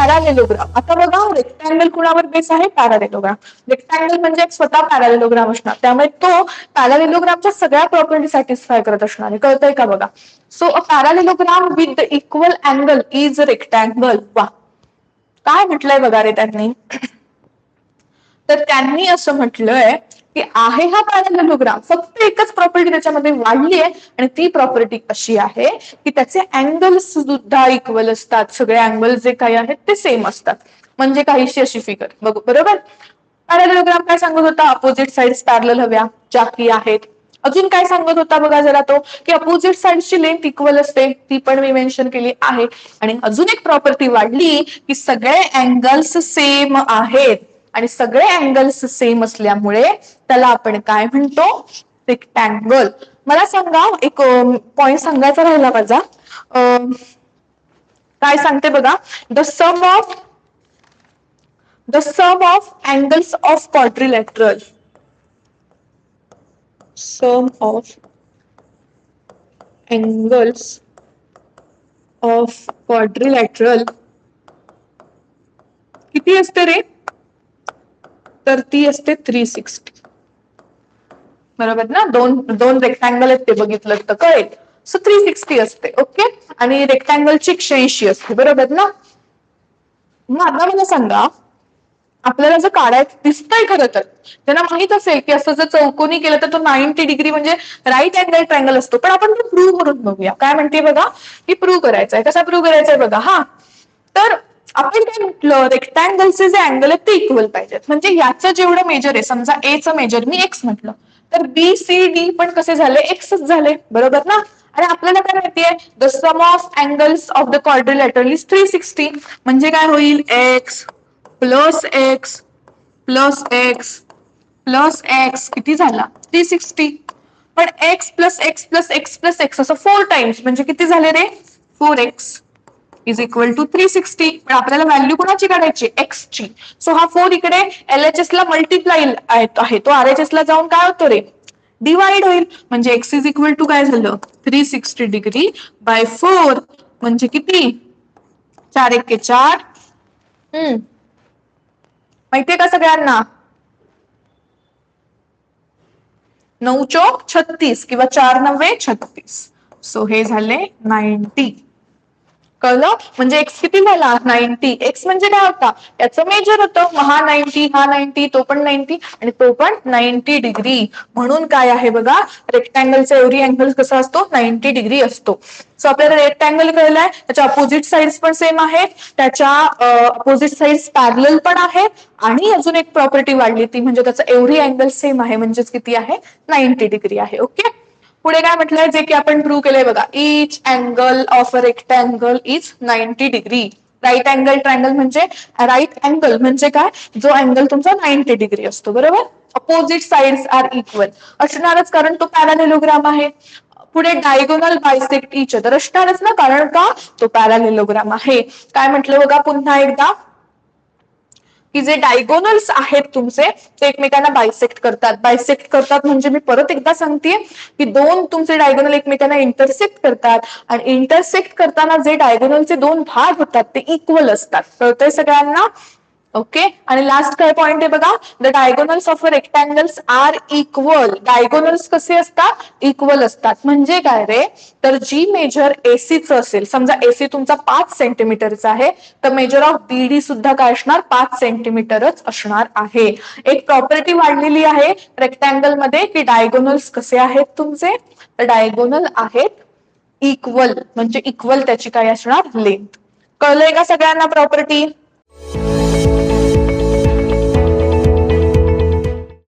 Parallelogram. आता बघा rectangle कुणावर बेस आहे? पॅरालेलोग्राम. रेक्टँगल म्हणजे एक स्वतः पॅरालेलोग्राम असणार, त्यामुळे तो पॅरालेलोग्रामच्या सगळ्या प्रॉपर्टी सॅटिस्फाय करत असणार आहे. कळतंय का बघा? So a parallelogram with the equal angle is rectangle. वा, काय म्हटलंय बघा रे त्यांनी. तर त्यांनी असं म्हटलंय की आहे हा पॅरालेलोग्राम, फक्त एकच प्रॉपर्टी त्याच्यामध्ये वाढली आहे आणि ती प्रॉपर्टी अशी आहे की त्याचे अँगल्स सुद्धा इक्वल असतात. सगळे अँगल जे काही आहेत ते सेम असतात. म्हणजे काहीशी अशी फिगर बघू. बरोबर? पॅरालेलोग्राम काय सांगत होता? अपोजिट साइड्स पॅरलल हव्या, ज्या की आहेत. अजून काय सांगत होता बघा जरा तो, की अपोजिट साइडची लेंथ इक्वल असते, ती पण मी मेन्शन केली आहे. आणि अजून एक प्रॉपर्टी वाढली की सगळे अँगल्स सेम आहेत, आणि सगळे अँगल्स सेम असल्यामुळे त्याला आपण काय म्हणतो? रेक्टँगल. मला सांगा, एक पॉइंट सांगायचा राहिला माझा. काय सांगते बघा, the sum of angles of quadrilateral, sum of angles of quadrilateral किती असते रे? तर ती असते 360. बरोबर ना? दोन रेक्टँगल आहेत ते बघितलं तर कळेल. सो 360 असते. ओके. आणि रेक्टँगलची 180 असते. बरोबर ना? मग आता मला सांगा, आपल्याला जर काढायचं दिसतंय खरं तर त्यांना माहित असेल की असं जर चौकोनी केलं तर तो 90 डिग्री म्हणजे राईट अँगल ट्रायंगल असतो. पण आपण तो प्रूव्ह करून बघूया. काय म्हणते बघा, की प्रूव्ह करायचंय. कसा प्रूव्ह करायचंय बघा. हा, तर आपण काय म्हटलं, रेक्टँगलचे जे अँगल आहेत ते इक्वल पाहिजेत. म्हणजे याचं जेवढं मेजर आहे, समजा ए चं मेजर मी एक्स म्हटलं, तर बी सी डी पण कसे झाले? एक्सच झाले. बरोबर ना? आणि आपल्याला काय माहितीये, the sum of angles of the quadrilateral is 360. म्हणजे काय होईल? X plus x plus x plus x किती झाला? 360. पण x plus x plus x plus x असं 4 टाइम्स म्हणजे किती झाले रे? 4x is equal to 360. पण आपल्याला व्हॅल्यू कोणाची काढायची? एक्स ची. सो हा 4 इकडे LHS ला मल्टिप्लाय आहे, तो RHS ला जाऊन काय होतो रे? डिवाइड होईल. म्हणजे एक्स इज इक्वल टू काय झालं? 360 डिग्री बाय 4 म्हणजे किती? 4 1 4. माहितीये का सगळ्यांना? 9 चौक 36 किंवा 4 9 36. सो हे झाले 90. कळलं? म्हणजे एक्स किती झाला? 90. एक्स म्हणजे काय होता? याचं मेजर होतं. हा 90, हा 90, तो पण 90 आणि तो पण 90 डिग्री. म्हणून काय आहे बघा, रेक्टँगलचा एव्हरी अँगल कसा असतो? 90 डिग्री असतो. सो आपल्याला रेक्टँगल कळलाय, त्याच्या अपोजिट साइड्स पण सेम आहेत, त्याच्या अपोजिट साइड्स पॅरलल पण आहेत, आणि अजून एक प्रॉपर्टी वाढली ती म्हणजे त्याचा एव्हरी अँगल सेम आहे, म्हणजेच किती आहे? 90 डिग्री आहे. ओके. पुढे काय म्हटलंय, जे की आपण प्रूव्ह केलंय बघा, each angle of a rectangle is 90 degree. Right angle triangle म्हणजे राईट अँगल म्हणजे काय? जो अँगल तुमचा 90 डिग्री असतो. बरोबर? अपोजिट साइड्स आर इक्वल असणारच, कारण तो पॅरालेलोग्राम आहे. पुढे डायगोनल बायसेक्ट इच अदर असणारच ना, कारण का? तो पॅरालेलोग्राम आहे. काय म्हटलं बघा पुन्हा एकदा, की जे डायगोनल्स आहेत तुमचे ते एकमेकांना बायसेक्ट करतात. बायसेक्ट करतात म्हणजे मी परत एकदा सांगतेय की दोन तुमचे डायगोनल एकमेकांना इंटरसेक्ट करतात, आणि इंटरसेक्ट करताना जे डायगोनलचे दोन भाग होतात ते इक्वल असतात. कळतंय सगळ्यांना? ओके. आणि लास्ट काय पॉइंट आहे बघा, the diagonals of a rectangles are equal. Diagonals कसे असतात? इक्वल असतात. म्हणजे काय रे, तर जी मेजर एसीच असेल, समजा एसी तुमचा 5 सेंटीमीटरचा आहे, तर मेजर ऑफ बीडी सुद्धा काय असणार? 5 सेंटीमीटरच असणार आहे. एक प्रॉपर्टी वाढलेली आहे रेक्टँगल मध्ये, की डायगोनल्स कसे आहेत तुमचे? तर डायगोनल आहेत इक्वल, म्हणजे इक्वल त्याची काय असणार? लेंथ. कळलंय का सगळ्यांना प्रॉपर्टी?